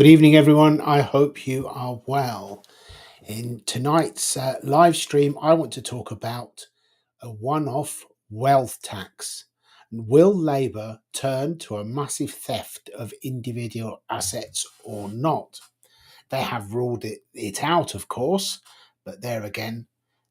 Good evening, everyone. I hope you are well. In tonight's live stream, I want to talk about a one off wealth tax. Will Labour turn to a massive theft of individual assets or not? They have ruled it out, of course, but there again,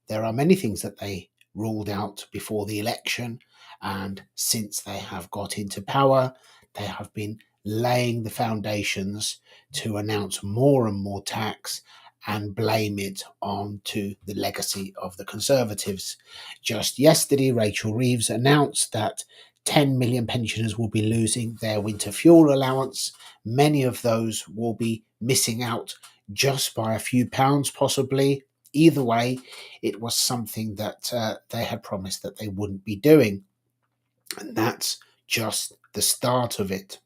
there are many things that they ruled out before the election. And since they have got into power, they have been laying the foundations to announce more and more tax and blame it on to the legacy of the Conservatives. Just yesterday, Rachel Reeves announced that 10 million pensioners will be losing their winter fuel allowance. Many of those will be missing out just by a few pounds, possibly. Either way, it was something that they had promised that they wouldn't be doing. And that's just the start of it.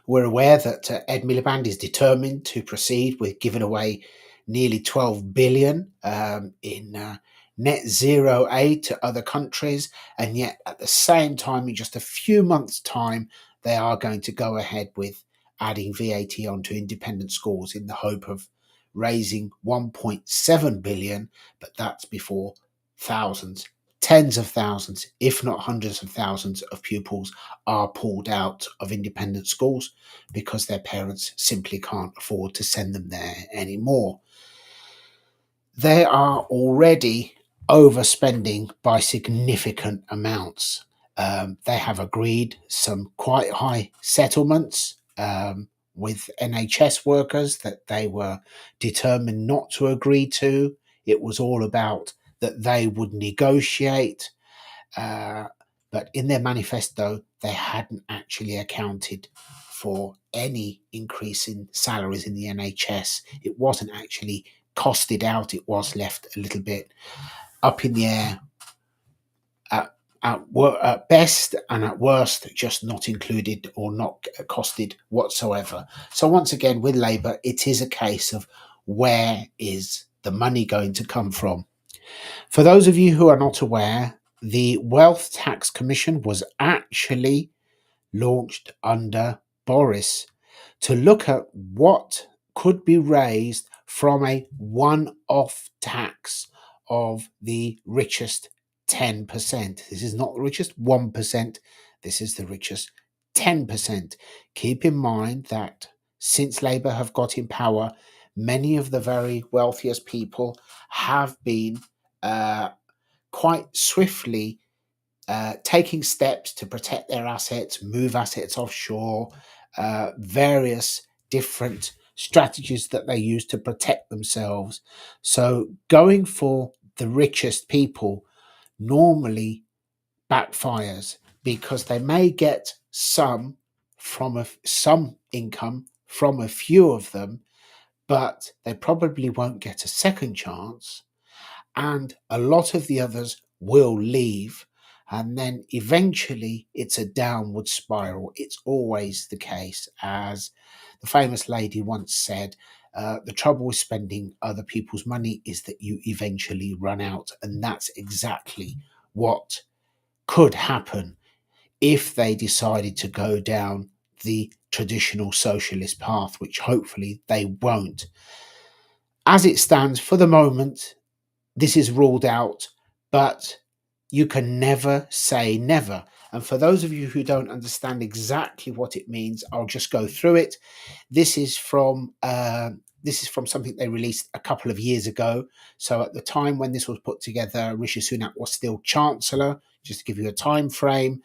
We're aware that Ed Miliband is determined to proceed with giving away nearly 12 billion in net zero aid to other countries. And yet, at the same time, in just a few months' time, they are going to go ahead with adding VAT onto independent schools in the hope of raising 1.7 billion. But that's before thousands, tens of thousands, if not hundreds of thousands of pupils are pulled out of independent schools because their parents simply can't afford to send them there anymore. They are already overspending by significant amounts. They have agreed some quite high settlements with NHS workers that they were determined not to agree to. It was all about that they would negotiate. But in their manifesto, they hadn't actually accounted for any increase in salaries in the NHS. It wasn't actually costed out, it was left a little bit up in the air at best, and at worst, just not included or not costed whatsoever. So, once again, with Labour, it is a case of where is the money going to come from? For those of you who are not aware, the Wealth Tax Commission was actually launched under Boris to look at what could be raised from a one off tax of the richest 10%. This is not the richest 1%, this is the richest 10%. Keep in mind that since Labour have got in power, many of the very wealthiest people have been quite swiftly taking steps to protect their assets, move assets offshore, various different strategies that they use to protect themselves. So going for the richest people normally backfires because they may get some some income from a few of them, but they probably won't get a second chance, and a lot of the others will leave, and then eventually it's a downward spiral. It's always the case. As the famous lady once said, the trouble with spending other people's money is that you eventually run out, and that's exactly what could happen if they decided to go down the traditional socialist path, which hopefully they won't. As it stands for the moment, this is ruled out, but you can never say never. And for those of you who don't understand exactly what it means, I'll just go through it. This is from something they released a couple of years ago. So at the time when this was put together, Rishi Sunak was still Chancellor. Just to give you a time frame,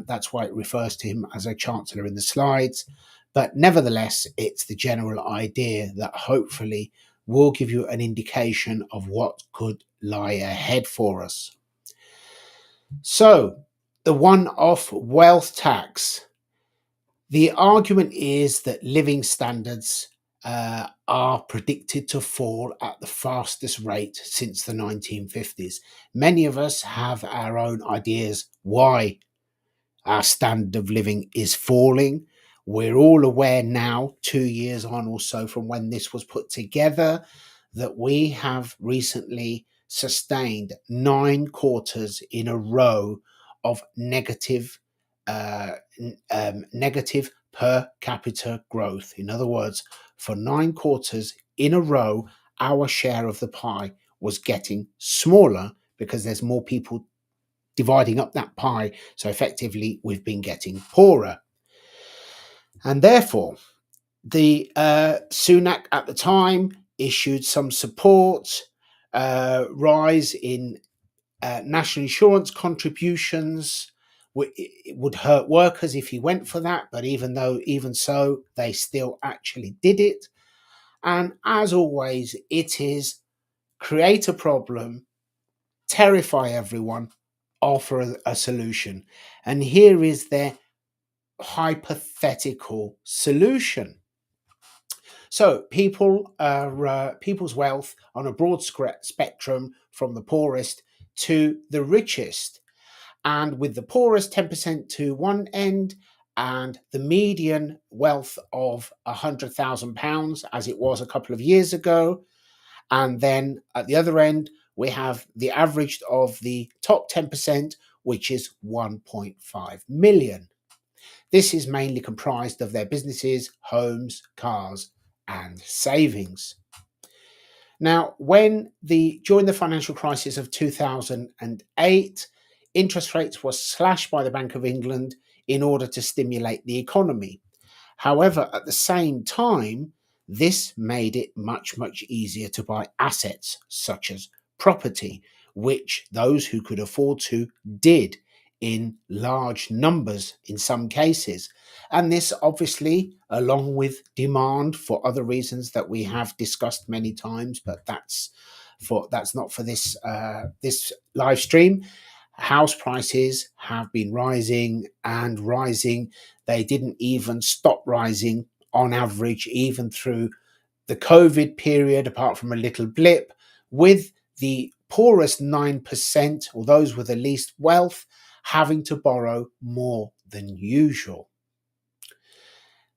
that's why it refers to him as a Chancellor in the slides. But nevertheless, it's the general idea that hopefully will give you an indication of what could lie ahead for us. So, the one-off wealth tax. The argument is that living standards are predicted to fall at the fastest rate since the 1950s. Many of us have our own ideas why our standard of living is falling. We're all aware now, 2 years on or so from when this was put together, that we have recently sustained 9 quarters in a row of negative per capita growth. In other words, for 9 quarters in a row, our share of the pie was getting smaller because there's more people dividing up that pie. So effectively, we've been getting poorer. And therefore, the Sunak at the time issued some support, rise in national insurance contributions. It would hurt workers if he went for that, but even so, they still actually did it. And as always, it is create a problem, terrify everyone, offer a solution. And here is their hypothetical solution. So people's wealth on a broad spectrum from the poorest to the richest, and with the poorest 10% to one end and the median wealth of £100,000 as it was a couple of years ago. And then at the other end, we have the average of the top 10%, which is 1.5 million. This is mainly comprised of their businesses, homes, cars, and savings. Now, during the financial crisis of 2008, interest rates were slashed by the Bank of England in order to stimulate the economy. However, at the same time, this made it much, much easier to buy assets such as property, which those who could afford to did in large numbers in some cases. And this obviously, along with demand for other reasons that we have discussed many times, but that's not for this live stream. House prices have been rising and rising. They didn't even stop rising on average, even through the COVID period, apart from a little blip, with the poorest 9%, or those with the least wealth, having to borrow more than usual.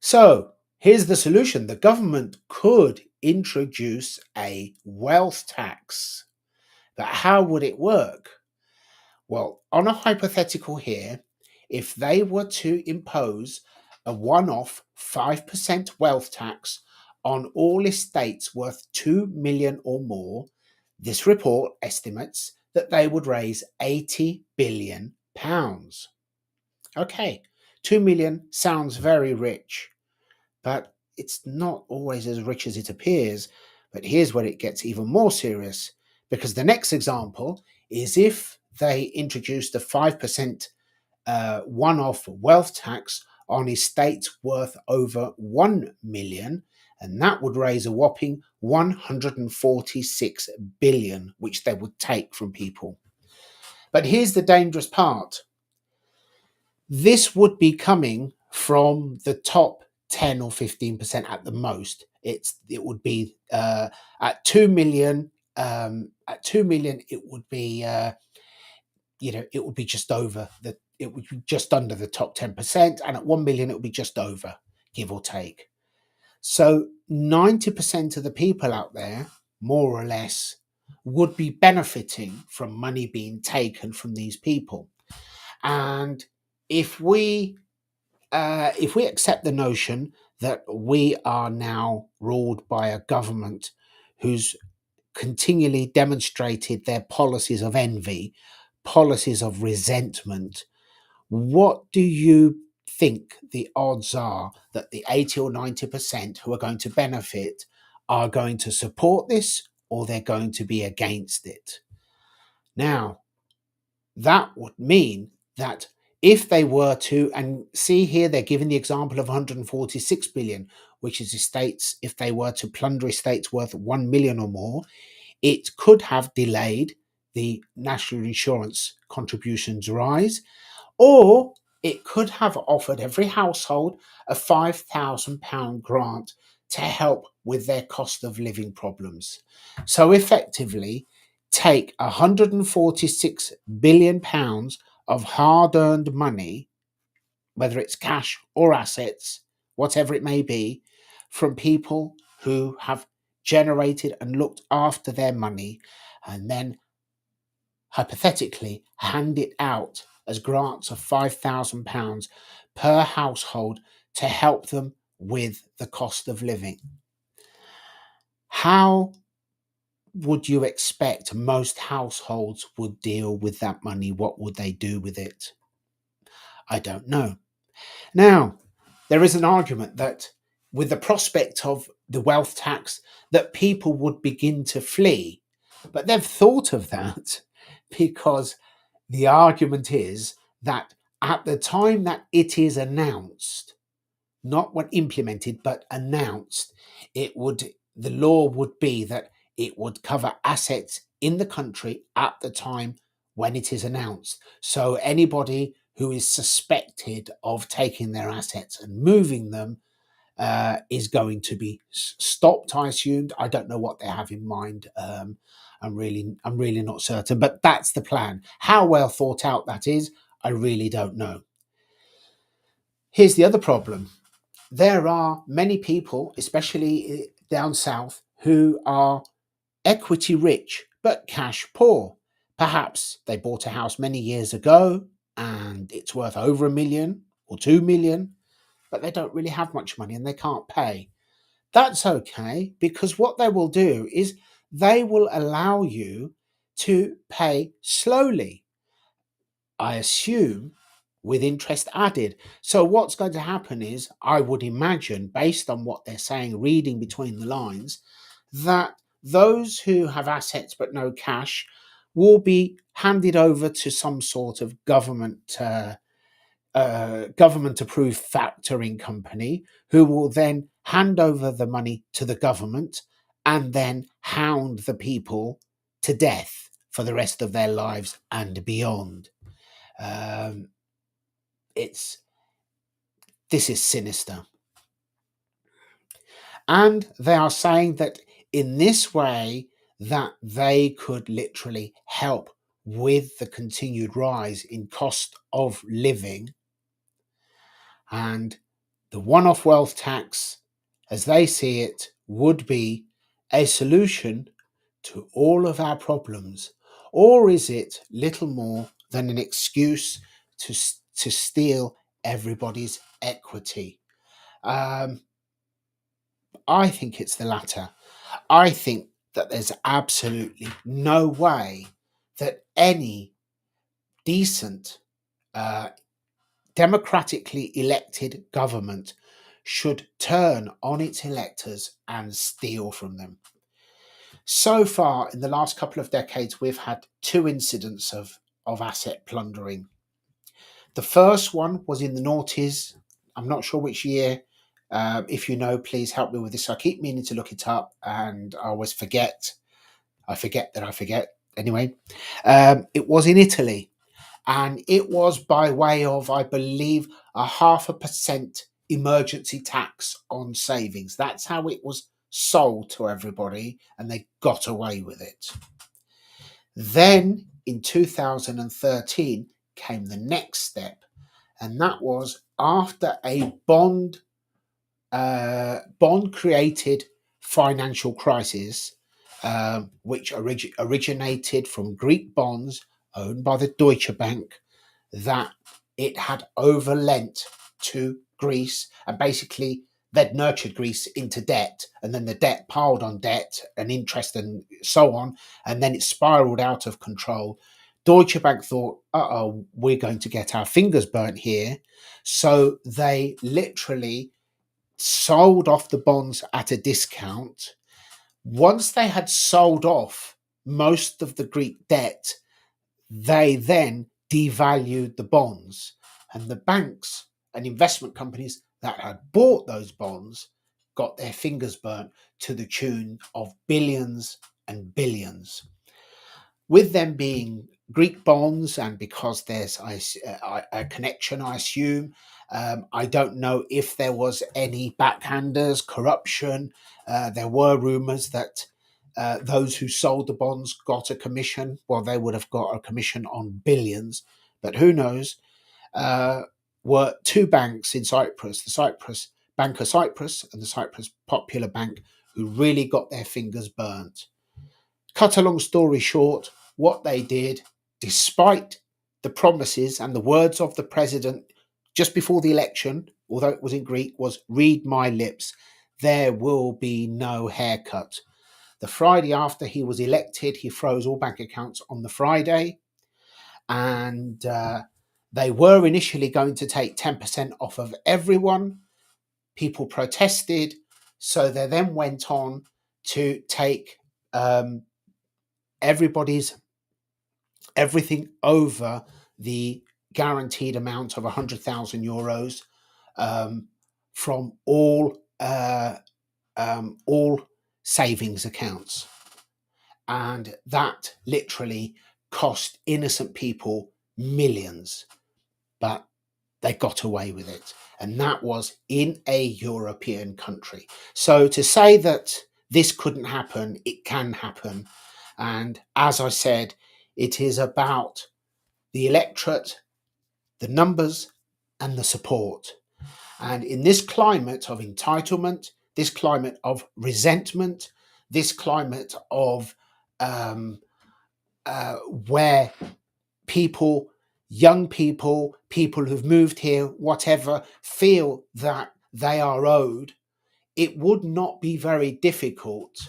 So here's the solution. The government could introduce a wealth tax. But how would it work? Well, on a hypothetical here, if they were to impose a one-off 5% wealth tax on all estates worth 2 million or more, this report estimates that they would raise £80 billion. Okay, 2 million sounds very rich, but it's not always as rich as it appears. But here's where it gets even more serious, because the next example is if they introduced a 5% one-off wealth tax on estates worth over 1 million, and that would raise a whopping 146 billion, which they would take from people. But here's the dangerous part. This would be coming from the top 10 or 15% at the most. It would be at 2 million. At 2 million, it would be it would be just over it would be just under the top 10%, and at 1 million it would be just over, give or take. So 90% of the people out there, more or less, would be benefiting from money being taken from these people. And if we accept the notion that we are now ruled by a government who's continually demonstrated their policies of envy, policies of resentment, what do you think the odds are that the 80 or 90% who are going to benefit are going to support this, or they're going to be against it? Now, that would mean that if they were to, and see here, they're giving the example of 146 billion, which is estates, if they were to plunder estates worth 1 million or more, it could have delayed the national insurance contributions rise, or it could have offered every household a £5,000 grant to help with their cost of living problems. So effectively, take £146 billion of hard-earned money, whether it's cash or assets, whatever it may be, from people who have generated and looked after their money, and then hypothetically hand it out as grants of £5,000 per household to help them with the cost of living. How would you expect most households would deal with that money? What would they do with it? I don't know. Now, there is an argument that with the prospect of the wealth tax, that people would begin to flee. But they've thought of that because the argument is that at the time that it is announced, not when implemented, but announced, the law would be that it would cover assets in the country at the time when it is announced. So anybody who is suspected of taking their assets and moving them is going to be stopped. I assumed. I don't know what they have in mind. I'm really not certain, but that's the plan. How well thought out that is, I really don't know. Here's the other problem. There are many people, especially down south, who are equity rich but cash poor. Perhaps they bought a house many years ago and it's worth over 1 million or 2 million, but they don't really have much money and they can't pay. That's okay, because what they will do is they will allow you to pay slowly, I assume, with interest added. So what's going to happen is, I would imagine, based on what they're saying, reading between the lines, that those who have assets but no cash will be handed over to some sort of government approved factoring company, who will then hand over the money to the government and then hound the people to death for the rest of their lives and beyond. Um, this is sinister. And they are saying that in this way that they could literally help with the continued rise in cost of living, and the one-off wealth tax, as they see it, would be a solution to all of our problems. Or is it little more than an excuse to steal everybody's equity? I think it's the latter. I think that there's absolutely no way that any decent, democratically elected government should turn on its electors and steal from them. So far, in the last couple of decades, we've had 2 incidents of asset plundering. The first one was in the noughties. I'm not sure which year. If you know, please help me with this. I keep meaning to look it up and I always forget. I forget. Anyway, it was in Italy, and it was by way of, I believe, 0.5% emergency tax on savings. That's how it was sold to everybody, and they got away with it. Then in 2013 came the next step, and that was after a bond created financial crisis, which originated from Greek bonds owned by the Deutsche Bank, that it had overlent to Greece, and basically they'd nurtured Greece into debt, and then the debt piled on debt and interest and so on, and then it spiraled out of control. Deutsche Bank thought, we're going to get our fingers burnt here. So they literally sold off the bonds at a discount. Once they had sold off most of the Greek debt, they then devalued the bonds, and the banks and investment companies that had bought those bonds got their fingers burnt to the tune of billions and billions. With them being Greek bonds, and because there's a connection, I assume, I don't know if there was any backhanders, corruption. There were rumours that those who sold the bonds got a commission. Well, they would have got a commission on billions, but who knows? Were 2 banks in Cyprus, the Cyprus Bank of Cyprus and the Cyprus Popular Bank, who really got their fingers burnt. Cut a long story short, what they did, despite the promises and the words of the president just before the election, although it was in Greek, was "Read my lips, there will be no haircut." The Friday after he was elected, he froze all bank accounts on the Friday, and they were initially going to take 10% off of everyone. People protested, so they then went on to take everybody's everything over the guaranteed amount of €100,000 from all savings accounts, and that literally cost innocent people millions, but they got away with it, and that was in a European country. So to say that this couldn't happen, it can happen. And as I said, it is about the electorate, the numbers, and the support. And in this climate of entitlement, this climate of resentment, this climate of where people, young people, people who've moved here, whatever, feel that they are owed, it would not be very difficult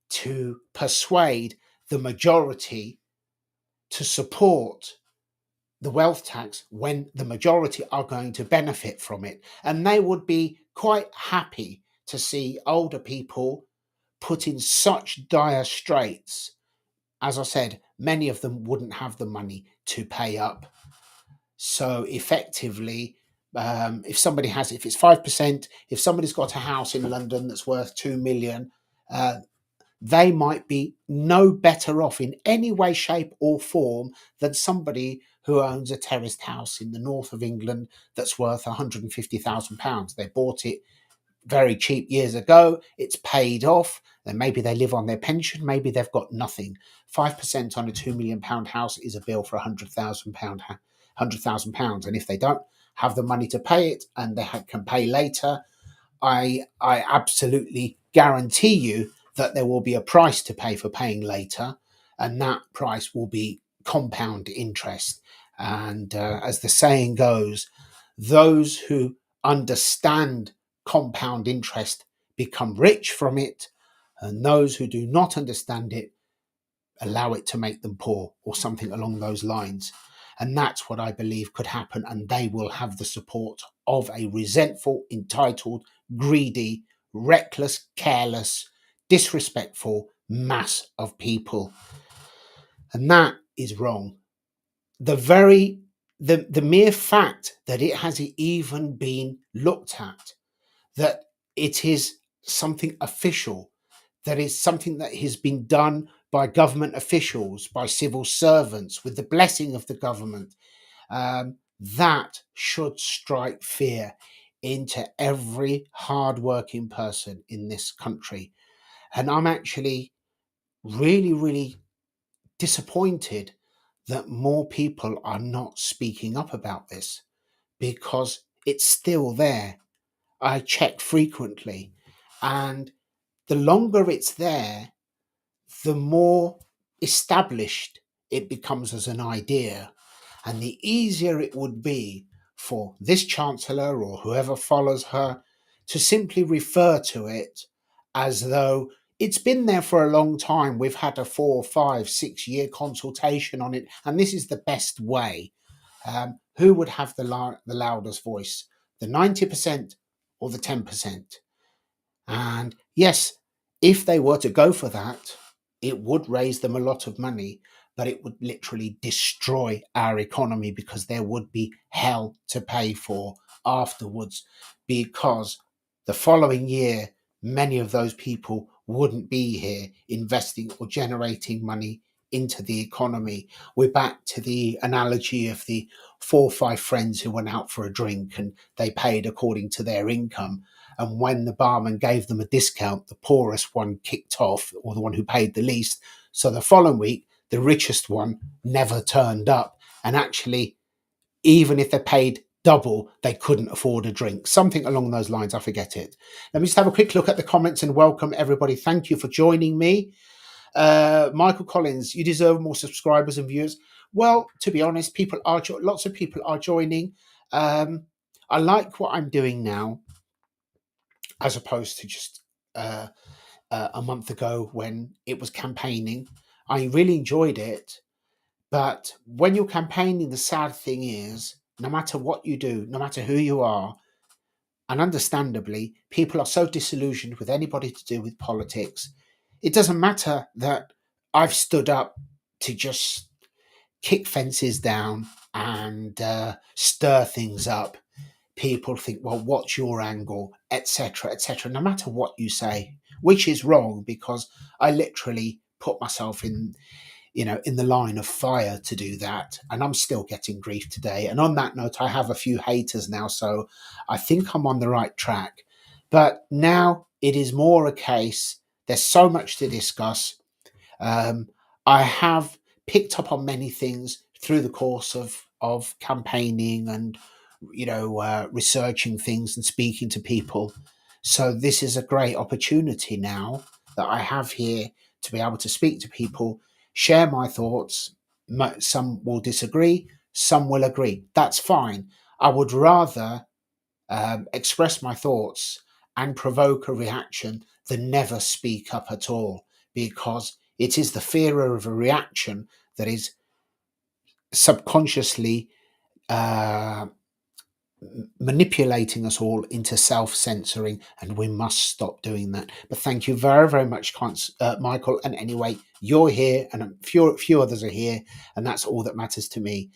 to persuade the majority to support the wealth tax when the majority are going to benefit from it. And they would be quite happy to see older people put in such dire straits. As I said, many of them wouldn't have the money to pay up. So effectively, if somebody has, if it's 5%, if somebody's got a house in London that's worth 2 million, they might be no better off in any way, shape, or form than somebody who owns a terraced house in the north of England that's worth £150,000. They bought it very cheap years ago. It's paid off. Then maybe they live on their pension. Maybe they've got nothing. 5% on a £2 million house is a bill for £100,000. And if they don't have the money to pay it and they can pay later, I absolutely guarantee you that there will be a price to pay for paying later, and that price will be compound interest. And as the saying goes, those who understand compound interest become rich from it, and those who do not understand it allow it to make them poor, or something along those lines. And that's what I believe could happen, and they will have the support of a resentful, entitled, greedy, reckless, careless, disrespectful mass of people. And that is wrong. The mere fact that it has even been looked at, that it is something official, that is something that has been done by government officials, by civil servants, with the blessing of the government, that should strike fear into every hard-working person in this country. And I'm actually really, really disappointed that more people are not speaking up about this, because it's still there. I check frequently, and the longer it's there, the more established it becomes as an idea, and the easier it would be for this chancellor or whoever follows her to simply refer to it as though it's been there for a long time. We've had a 4, 5, 6 year consultation on it, and this is the best way. Who would have the loudest voice, the 90% or the 10%? And yes, if they were to go for that, it would raise them a lot of money, but it would literally destroy our economy, because there would be hell to pay for afterwards, because the following year, many of those people wouldn't be here investing or generating money into the economy. We're back to the analogy of the 4 or 5 friends who went out for a drink and they paid according to their income. And when the barman gave them a discount, the poorest one kicked off, or the one who paid the least. So the following week, the richest one never turned up. And actually, even if they paid double, they couldn't afford a drink. Something along those lines. I forget it. Let me just have a quick look at the comments and welcome everybody. Thank you for joining me. Michael Collins, you deserve more subscribers and viewers. Well, to be honest, lots of people are joining. I like what I'm doing now, as opposed to just uh, a month ago when it was campaigning. I really enjoyed it. But when you're campaigning, the sad thing is, no matter what you do, no matter who you are, and understandably, people are so disillusioned with anybody to do with politics. It doesn't matter that I've stood up to just kick fences down and stir things up. People think, well, what's your angle, etc., etc. No matter what you say, which is wrong, because I literally put myself in the line of fire to do that, and I'm still getting grief today. And on that note, I have a few haters now, so I think I'm on the right track. But now it is more a case. There's so much to discuss. um, I have picked up on many things through the course of campaigning and researching things and speaking to people. So this is a great opportunity now that I have here to be able to speak to people, share my thoughts. Some will disagree, some will agree. That's fine. I would rather express my thoughts and provoke a reaction than never speak up at all, because it is the fear of a reaction that is subconsciously uh, manipulating us all into self-censoring, and we must stop doing that. But thank you very, very much, Michael. And anyway, you're here, and a few others are here, and that's all that matters to me.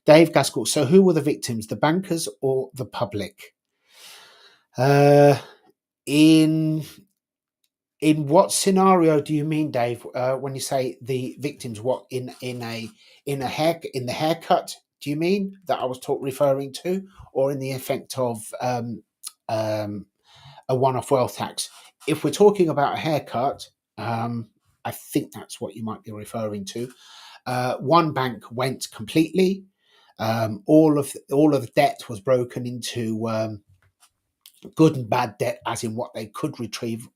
Dave Gaskell. So, who were the victims, the bankers or the public? Uh, in what scenario do you mean, Dave? When you say the victims, what in the haircut? Do you mean that I was referring to, or in the effect of um, a one-off wealth tax? If we're talking about a haircut, I think that's what you might be referring to. One bank went completely. All of the debt was broken into good and bad debt, as in what they could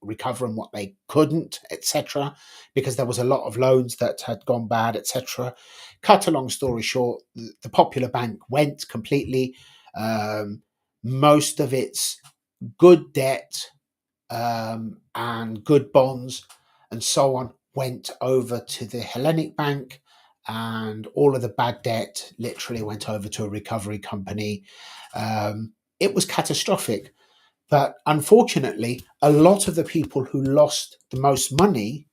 recover and what they couldn't, etc., because there was a lot of loans that had gone bad, etc. Cut a long story short, the Popular Bank went completely. Most of its good debt and good bonds and so on went over to the Hellenic Bank, and all of the bad debt literally went over to a recovery company. It was catastrophic. But unfortunately, a lot of the people who lost the most money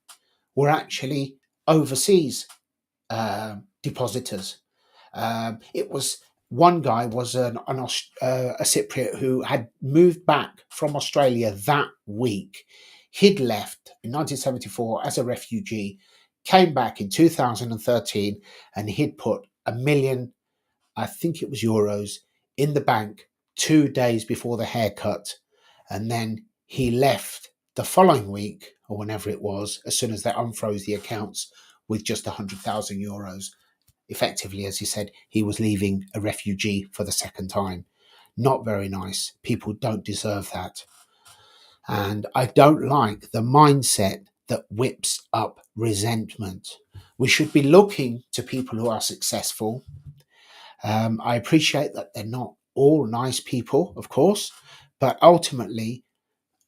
were actually overseas depositors. It was one guy was a Cypriot who had moved back from Australia that week. He'd left in 1974 as a refugee, came back in 2013, and he'd put 1 million, I think it was euros, in the bank 2 days before the haircut. And then he left the following week, or whenever it was, as soon as they unfroze the accounts, with just 100,000 euros. Effectively, as he said, he was leaving a refugee for the second time. Not very nice. People don't deserve that. And I don't like the mindset that whips up resentment. We should be looking to people who are successful. I appreciate that they're not all nice people, of course, but ultimately,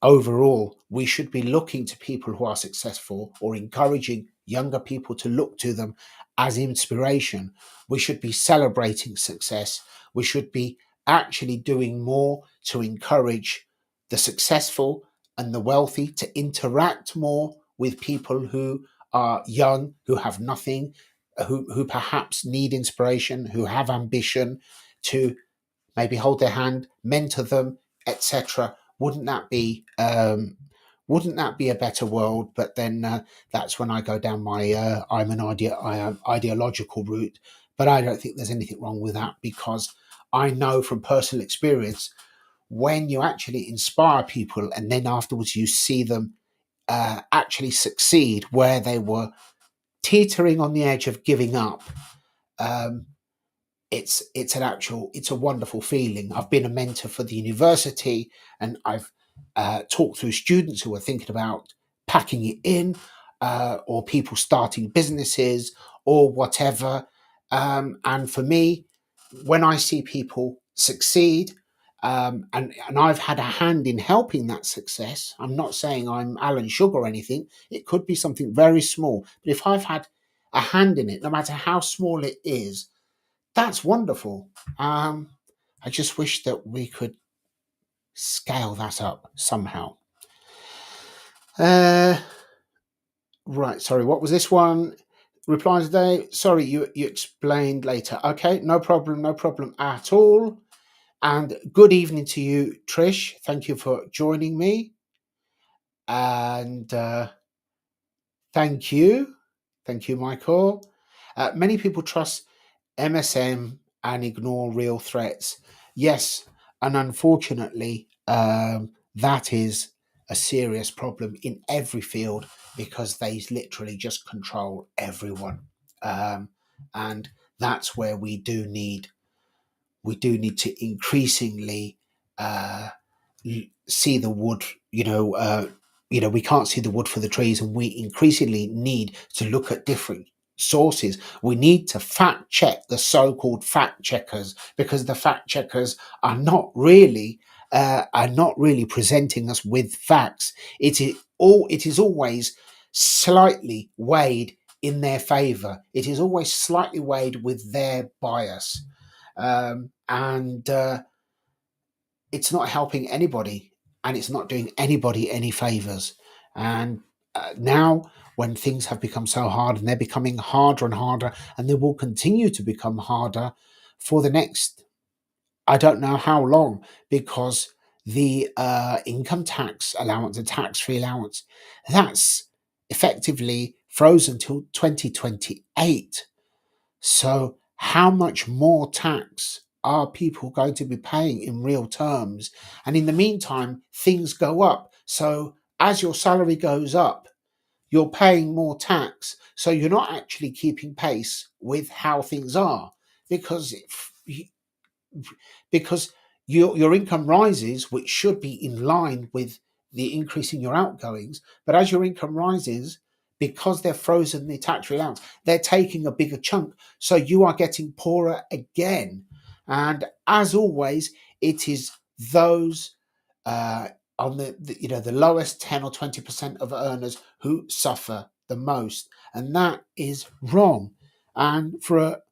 overall, we should be looking to people who are successful, or encouraging younger people to look to them as inspiration. We should be celebrating success. We should be actually doing more to encourage the successful and the wealthy to interact more with people who are young, who have nothing, who perhaps need inspiration, who have ambition, to maybe hold their hand, mentor them, etc. Wouldn't that be a better world? But then that's when I go down my I'm an ideological route. But I don't think there's anything wrong with that, because I know from personal experience, when you actually inspire people and then afterwards you see them actually succeed where they were teetering on the edge of giving up. um, it's a wonderful feeling. I've been a mentor for the university, and I've talked through students who are thinking about packing it in, or people starting businesses or whatever. And for me, when I see people succeed, And I've had a hand in helping that success. I'm not saying I'm Alan Sugar or anything. It could be something very small, but if I've had a hand in it, no matter how small it is, that's wonderful. I just wish that we could scale that up somehow. Uh, right, sorry, what was this one? Reply today. Sorry, you explained later. Okay, no problem at all. And good evening to you, Trish. Thank you for joining me. And thank you. Thank you, Michael. Many people trust MSM and ignore real threats. Yes, and unfortunately, that is a serious problem in every field because they literally just control everyone. And that's where we do need to increasingly uh, see the wood. We can't see the wood for the trees, and we increasingly need to look at different sources. We need to fact check the so-called fact checkers, because the fact checkers are not really presenting us with facts. It is always slightly weighed in their favor. It is always slightly weighed with their bias, and it's not helping anybody, and it's not doing anybody any favors. And now, when things have become so hard, and they're becoming harder and harder, and they will continue to become harder for the next, I don't know how long, because the income tax allowance, the tax-free allowance, that's effectively frozen till 2028. So, how much more tax are people going to be paying in real terms? And in the meantime, things go up. So, as your salary goes up, you're paying more tax. So, you're not actually keeping pace with how things are, because because your income rises, which should be in line with the increase in your outgoings. But as your income rises, because they're frozen the tax free allowance, they're taking a bigger chunk. So you are getting poorer again. And as always, it is those uh, on the lowest 10 or 20% of earners who suffer the most, and that is wrong. And for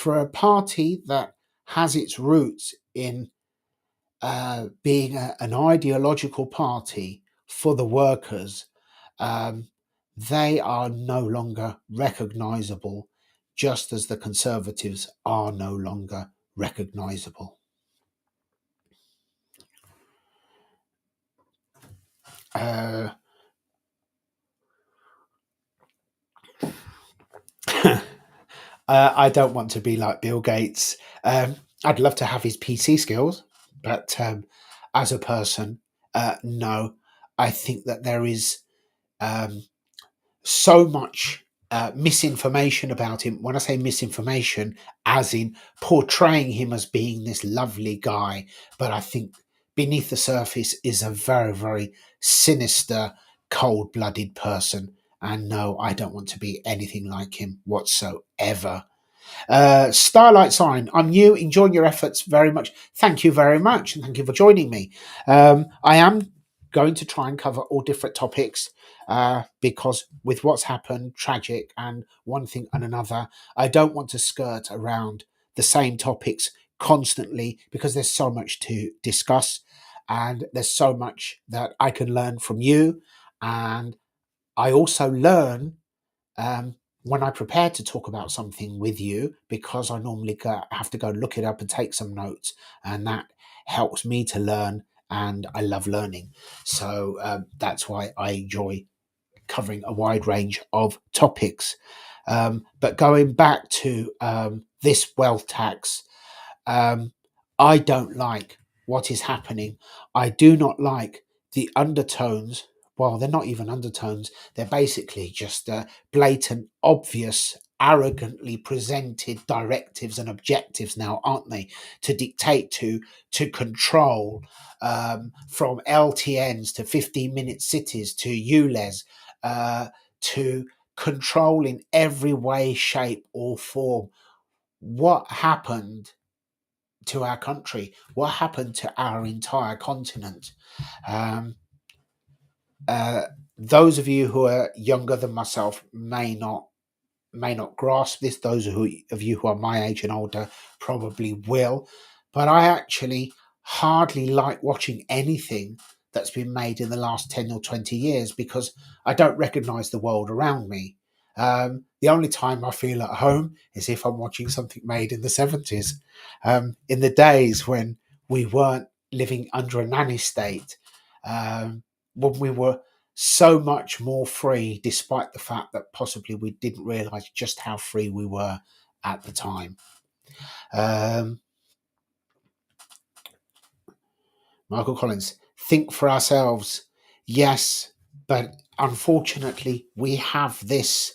a party that has its roots in being an ideological party for the workers, um, they are no longer recognizable, just as the Conservatives are no longer recognizable. Uh, I don't want to be like Bill Gates. I'd love to have his PC skills, but as a person, no. I think that there is um, so much misinformation about him. When I say misinformation, as in portraying him as being this lovely guy, but I think beneath the surface is a very, very sinister, cold blooded person. And no, I don't want to be anything like him whatsoever. Starlight Sign, I'm new, enjoying your efforts very much. Thank you very much, and thank you for joining me. I am going to try and cover all different topics because with what's happened, tragic, and one thing and another, I don't want to skirt around the same topics constantly, because there's so much to discuss, and there's so much that I can learn from you. And I also learn um, when I prepare to talk about something with you, because I normally have to go look it up and take some notes, and that helps me to learn. And I love learning, so that's why I enjoy covering a wide range of topics. But going back to this wealth tax, um, I don't like what is happening. I do not like the undertones. Well, they're not even undertones. They're basically just blatant, obvious, arrogantly presented directives and objectives now, aren't they? To dictate to control, from LTNs to 15-minute cities to ULEZ, to control in every way, shape, or form. What happened to our country? What happened to our entire continent? Um, those of you who are younger than myself may not grasp this. Those of you who are my age and older probably will. But I actually hardly like watching anything that's been made in the last 10 or 20 years because I don't recognize the world around me. The only time I feel at home is if I'm watching something made in the 70s, in the days when we weren't living under a nanny state, when we were so much more free, despite the fact that possibly we didn't realize just how free we were at the time. Um, Michael Collins, think for ourselves. Yes, but unfortunately, we have this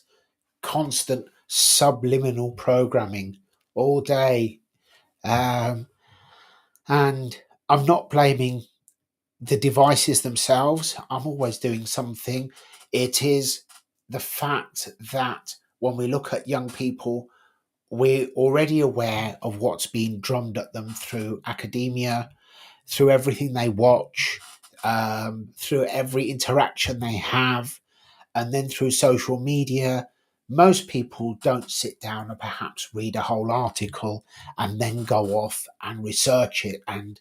constant subliminal programming all day. And I'm not blaming the devices themselves. I'm always doing something. It is the fact that when we look at young people, we're already aware of what's being drummed at them through academia, through everything they watch, through every interaction they have, and then through social media. Most people don't sit down and perhaps read a whole article and then go off and research it and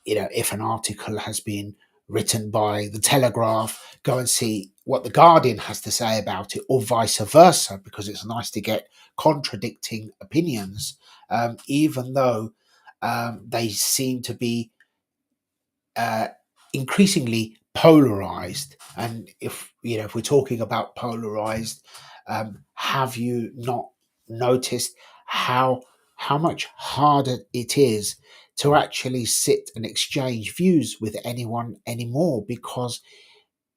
if an article has been written by the Telegraph, go and see what the Guardian has to say about it, or vice versa, because it's nice to get contradicting opinions, even though they seem to be uh, increasingly polarized. And if we're talking about polarized, have you not noticed how much harder it is to actually sit and exchange views with anyone anymore, because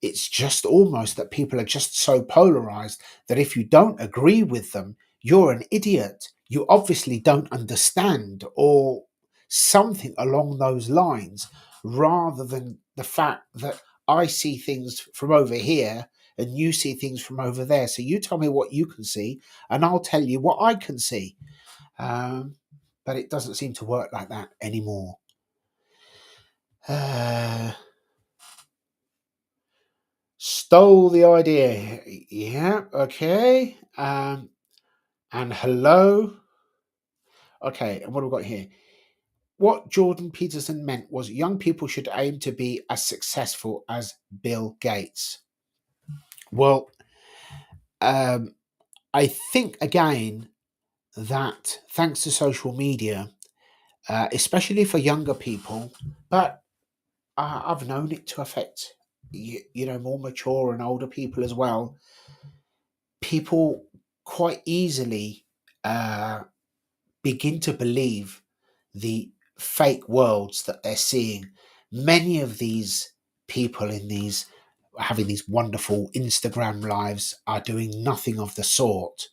it's just almost that people are just so polarized that if you don't agree with them, you're an idiot. You obviously don't understand, or something along those lines, rather than the fact that I see things from over here and you see things from over there. So you tell me what you can see, and I'll tell you what I can see. But it doesn't seem to work like that anymore. Stole the idea. Yeah, okay. And hello. Okay, and what have we got here? What Jordan Peterson meant was young people should aim to be as successful as Bill Gates. Well, I think again that thanks to social media, especially for younger people, but I've known it to affect more mature and older people as well. People quite easily begin to believe the fake worlds that they're seeing. Many of these people in these having these wonderful Instagram lives are doing nothing of the sort.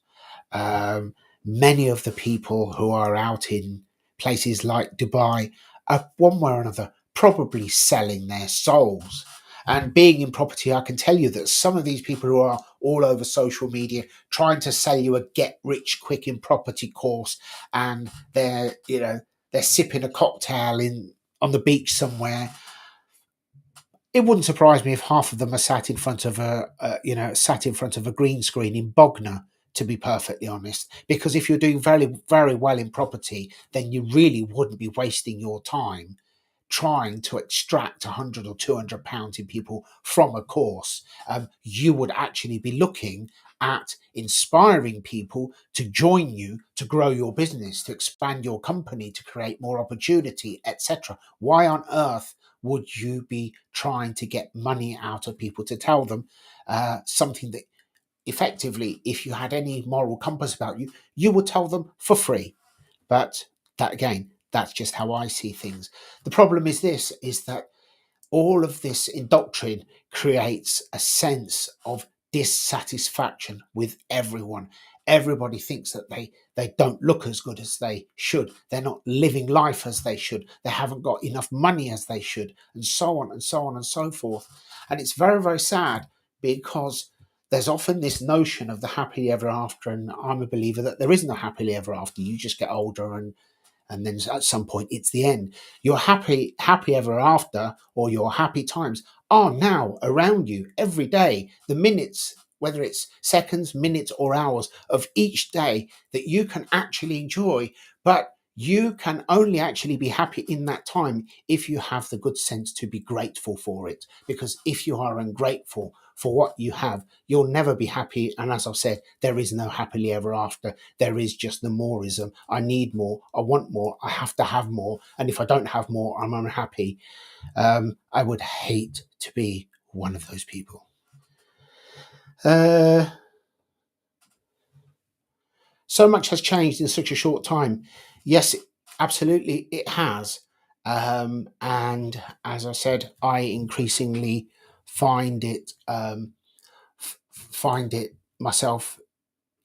Many of the people who are out in places like Dubai are one way or another probably selling their souls. And being in property, I can tell you that some of these people who are all over social media trying to sell you a get rich quick in property course, and they're sipping a cocktail on the beach somewhere. It wouldn't surprise me if half of them are sat in front of a green screen in Bognor, to be perfectly honest. Because if you're doing very, very well in property, then you really wouldn't be wasting your time trying to extract 100 or 200 pounds in people from a course. You would actually be looking at inspiring people to join you, to grow your business, to expand your company, to create more opportunity, etc. Why on earth would you be trying to get money out of people to tell them something that effectively, if you had any moral compass about you, you would tell them for free? But that again, that's just how I see things. The problem is that all of this indoctrination creates a sense of dissatisfaction with everyone. Everybody thinks that they don't look as good as they should. They're not living life as they should. They haven't got enough money as they should, and so on and so on and so forth. And it's very, very sad, because there's often this notion of the happily ever after, and I'm a believer that there isn't a happily ever after. You just get older, and then at some point it's the end. Your happy ever after, or your happy times, are now around you every day. The minutes, whether it's seconds, minutes, or hours of each day that you can actually enjoy, but you can only actually be happy in that time if you have the good sense to be grateful for it. Because if you are ungrateful for what you have, you'll never be happy. And as I've said, there is no happily ever after. There is just the moreism. I need more. I want more. I have to have more. And if I don't have more, I'm unhappy. I would hate to be one of those people. So much has changed in such a short time. Yes, absolutely, it has. And as I said, I increasingly find it find it myself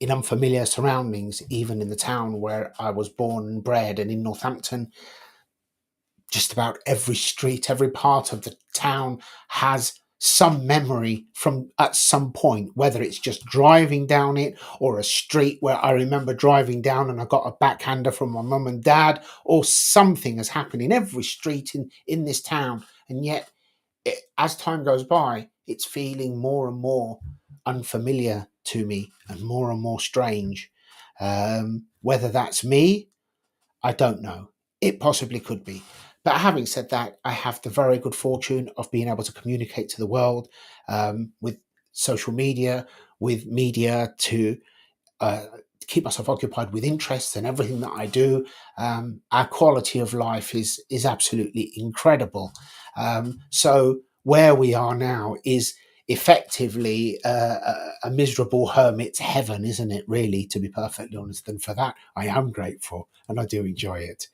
in unfamiliar surroundings, even in the town where I was born and bred, and in Northampton. Just about every street, every part of the town has some memory from at some point, whether it's just driving down it or a street where I remember driving down and I got a backhander from my mum and dad, or something has happened in every street in this town. And yet, as time goes by, it's feeling more and more unfamiliar to me and more strange. Whether that's me, I don't know. It possibly could be. But having said that, I have the very good fortune of being able to communicate to the world with social media, with media to keep myself occupied with interests and everything that I do. Our quality of life is absolutely incredible. So where we are now is effectively a miserable hermit's heaven, isn't it? Really, to be perfectly honest, and for that I am grateful and I do enjoy it.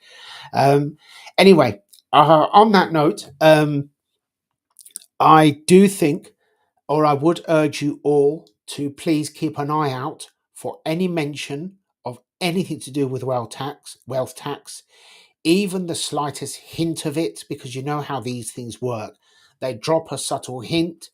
Um, anyway, on that note, I do think, or I would urge you all to please keep an eye out for any mention of anything to do with wealth tax, even the slightest hint of it, because you know how these things work. They drop a subtle hint.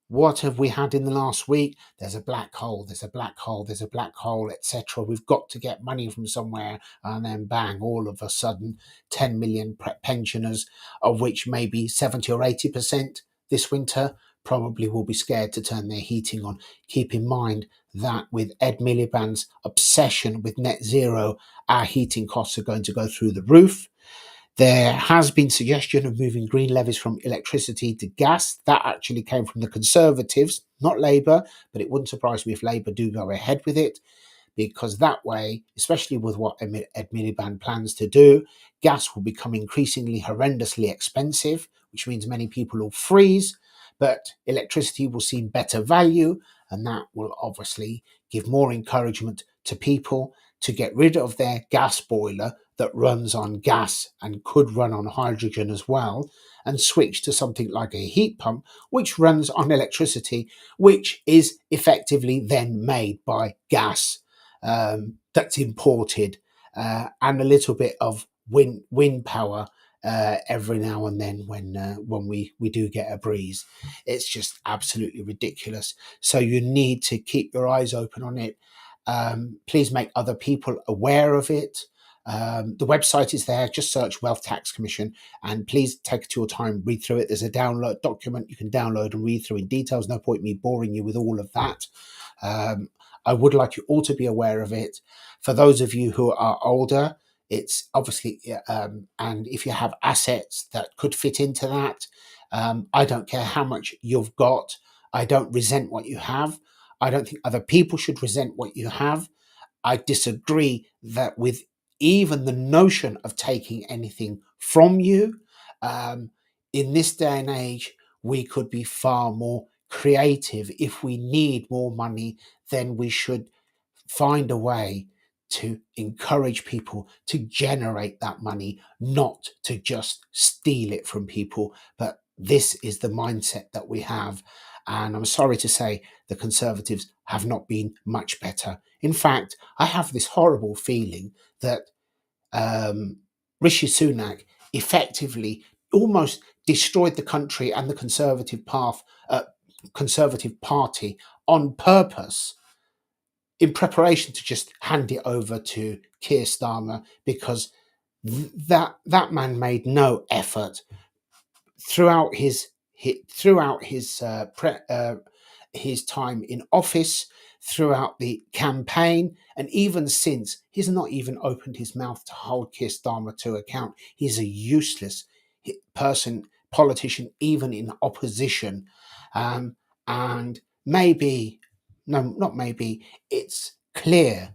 What have we had in the last week? There's a black hole, there's a black hole, there's a black hole, etc. We've got to get money from somewhere, and then bang, all of a sudden, 10 million pensioners, of which maybe 70 or 80% this winter probably will be scared to turn their heating on. Keep in mind that with Ed Miliband's obsession with net zero, our heating costs are going to go through the roof. There has been suggestion of moving green levies from electricity to gas. That actually came from the Conservatives, not Labour, but it wouldn't surprise me if Labour do go ahead with it, because that way, especially with what Ed Miliband plans to do, gas will become increasingly horrendously expensive, which means many people will freeze, but electricity will seem better value, and that will obviously give more encouragement to people to get rid of their gas boiler that runs on gas and could run on hydrogen as well, and switch to something like a heat pump, which runs on electricity, which is effectively then made by gas that's imported, and a little bit of wind power every now and then when we do get a breeze. It's just absolutely ridiculous. So you need to keep your eyes open on it. Please make other people aware of it. The website is there. Just search Wealth Tax Commission, and please take your time, read through it. There's a download document you can download and read through in details. No point me boring you with all of that. I would like you all to be aware of it. For those of you who are older, it's obviously, and if you have assets that could fit into that, I don't care how much you've got. I don't resent what you have. I don't think other people should resent what you have. I disagree that with even the notion of taking anything from you. Um, in this day and age, we could be far more creative. If we need more money, then we should find a way to encourage people to generate that money, not to just steal it from people. But this is the mindset that we have. And I'm sorry to say the Conservatives have not been much better. In fact, I have this horrible feeling that Rishi Sunak effectively almost destroyed the country and the Conservative Conservative Party on purpose in preparation to just hand it over to Keir Starmer, because that man made no effort throughout his time in office, throughout the campaign, and even since. He's not even opened his mouth to hold Keir Starmer to account. He's a useless politician, even in opposition. And maybe, no, not maybe, it's clear,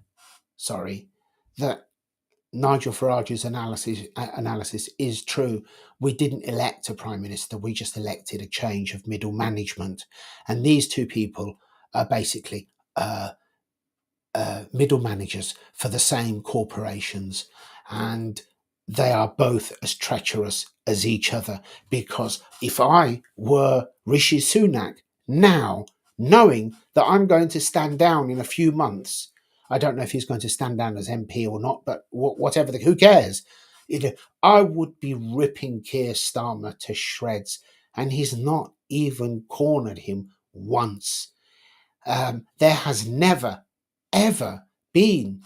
sorry, that Nigel Farage's analysis is true. We didn't elect a prime minister. We just elected a change of middle management, and these two people are basically middle managers for the same corporations, and they are both as treacherous as each other. Because if I were Rishi Sunak now, knowing that I'm going to stand down in a few months, I don't know if he's going to stand down as MP or not, but whatever, who cares? I would be ripping Keir Starmer to shreds, and he's not even cornered him once. There has never, ever been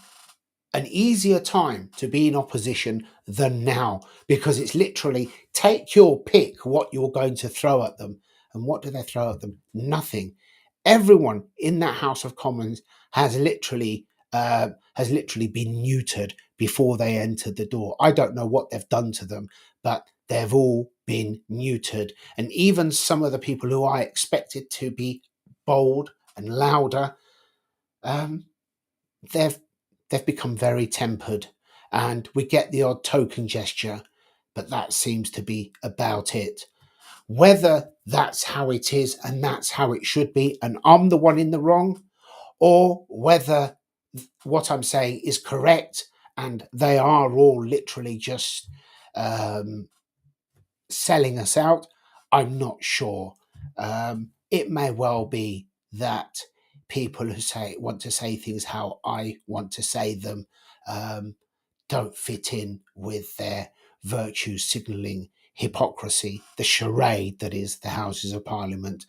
an easier time to be in opposition than now, because it's literally take your pick what you're going to throw at them. And what do they throw at them? Nothing. Everyone in that House of Commons has literally been neutered before they entered the door. I don't know what they've done to them, but they've all been neutered. And even some of the people who I expected to be bold and louder, they've become very tempered, and we get the odd token gesture, but that seems to be about it. Whether that's how it is and that's how it should be, and I'm the one in the wrong, or whether what I'm saying is correct and they are all literally just selling us out, I'm not sure. It may well be that people who want to say things how I want to say them don't fit in with their virtue signalling hypocrisy, the charade that is the Houses of Parliament.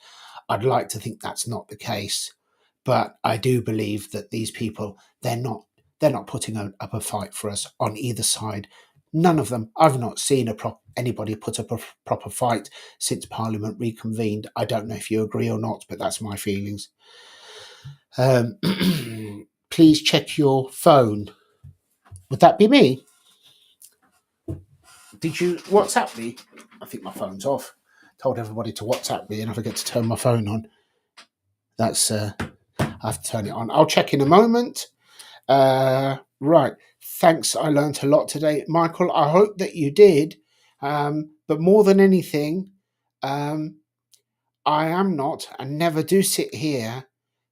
I'd like to think that's not the case, but I do believe that these people, they're not putting up a fight for us on either side. None of them. I've not seen anybody put up a proper fight since Parliament reconvened. I don't know if you agree or not, but that's my feelings. Please check your phone. Would that be me? Did you WhatsApp me? I think my phone's off. Told everybody to WhatsApp me and I forget to turn my phone on. That's I have to turn it on. I'll check in a moment. Right. Thanks. I learned a lot today, Michael. I hope that you did. But more than anything, I am not and never do sit here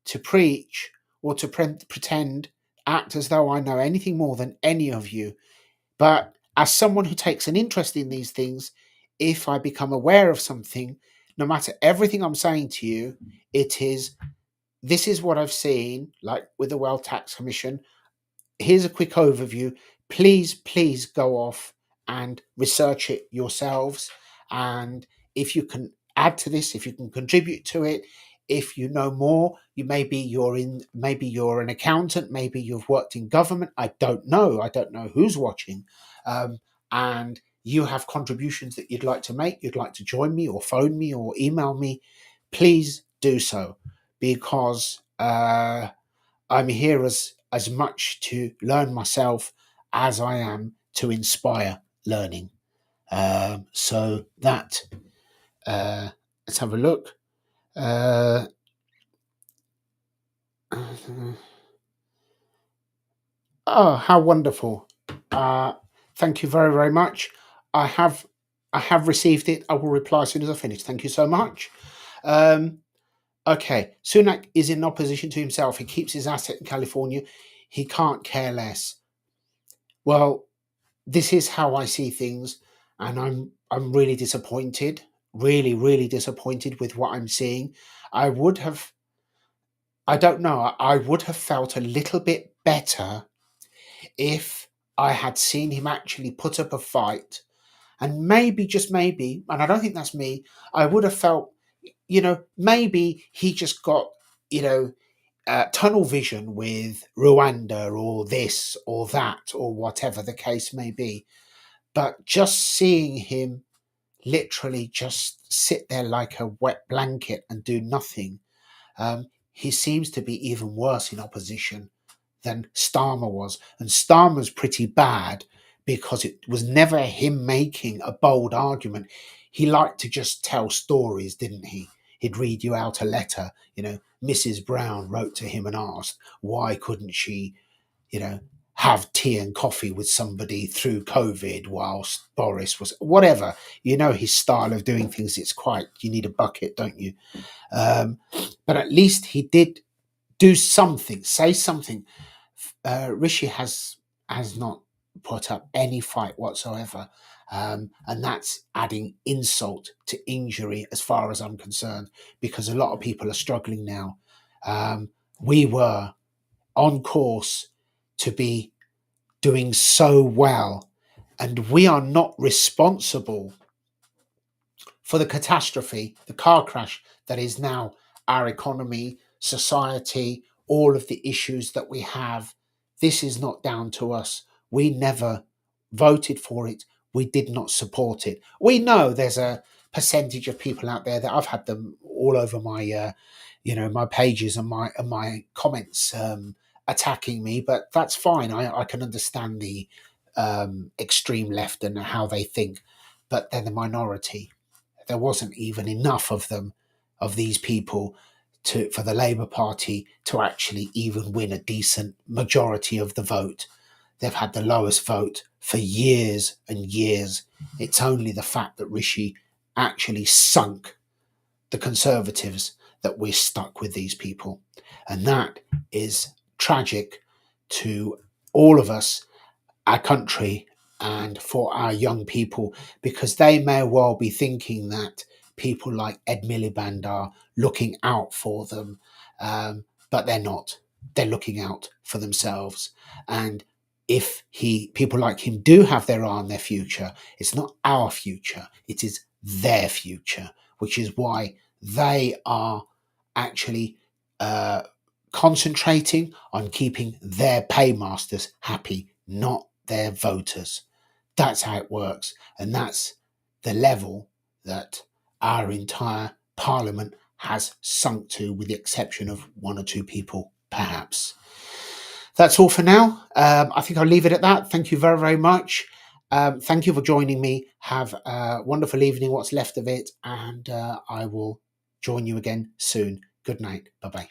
to preach or to pretend, act as though I know anything more than any of you. But as someone who takes an interest in these things, if I become aware of something, no matter everything I'm saying to you, this is what I've seen, like with the Wealth Tax Commission. Here's a quick overview. Please go off and research it yourselves. And if you can add to this, if you can contribute to it, if you know more, maybe you're an accountant, maybe you've worked in government. I don't know who's watching, and you have contributions that you'd like to make. You'd like to join me, or phone me, or email me. Please do so, because I'm here as much to learn myself as I am to inspire learning. So that let's have a look. Oh, how wonderful! Thank you very, very much. I have received it. I will reply as soon as I finish. Thank you so much. Okay, Sunak is in opposition to himself. He keeps his asset in California. He can't care less. Well, this is how I see things, and I'm really disappointed. Really, really disappointed with what I'm seeing. I would have felt a little bit better if I had seen him actually put up a fight, and maybe, just maybe, and I don't think that's me, I would have felt, maybe he just got tunnel vision with Rwanda or this or that or whatever the case may be. But just seeing him literally just sit there like a wet blanket and do nothing, he seems to be even worse in opposition than Starmer was. And Starmer's pretty bad because it was never him making a bold argument. He liked to just tell stories, didn't he? He'd read you out a letter. Mrs. Brown wrote to him and asked, why couldn't she, have tea and coffee with somebody through COVID whilst Boris was whatever. His style of doing things. It's quite, you need a bucket, don't you? But at least he did do something, say something. Rishi has not put up any fight whatsoever, and that's adding insult to injury as far as I'm concerned, because a lot of people are struggling now. We were on course to be doing so well, and we are not responsible for the catastrophe, the car crash that is now our economy, society, all of the issues that we have. This is not down to us. We never voted for it. We did not support it. We know there's a percentage of people out there that I've had them all over my, my pages and my comments attacking me, but that's fine. I can understand the extreme left and how they think, but they're the minority. There wasn't even enough of them, of these people, for the Labour Party to actually even win a decent majority of the vote. They've had the lowest vote for years and years. It's only the fact that Rishi actually sunk the Conservatives that we're stuck with these people. And that is tragic to all of us, our country, and for our young people, because they may well be thinking that people like Ed Miliband are looking out for them, but they're not. They're looking out for themselves. And if people like him do have their eye on their future, it's not our future, it is their future, which is why they are actually concentrating on keeping their paymasters happy, not their voters. That's how it works. And that's the level that our entire parliament has sunk to, with the exception of one or two people, perhaps. That's all for now. I think I'll leave it at that. Thank you very, very much. Thank you for joining me. Have a wonderful evening, what's left of it, and I will join you again soon. Good night. Bye-bye.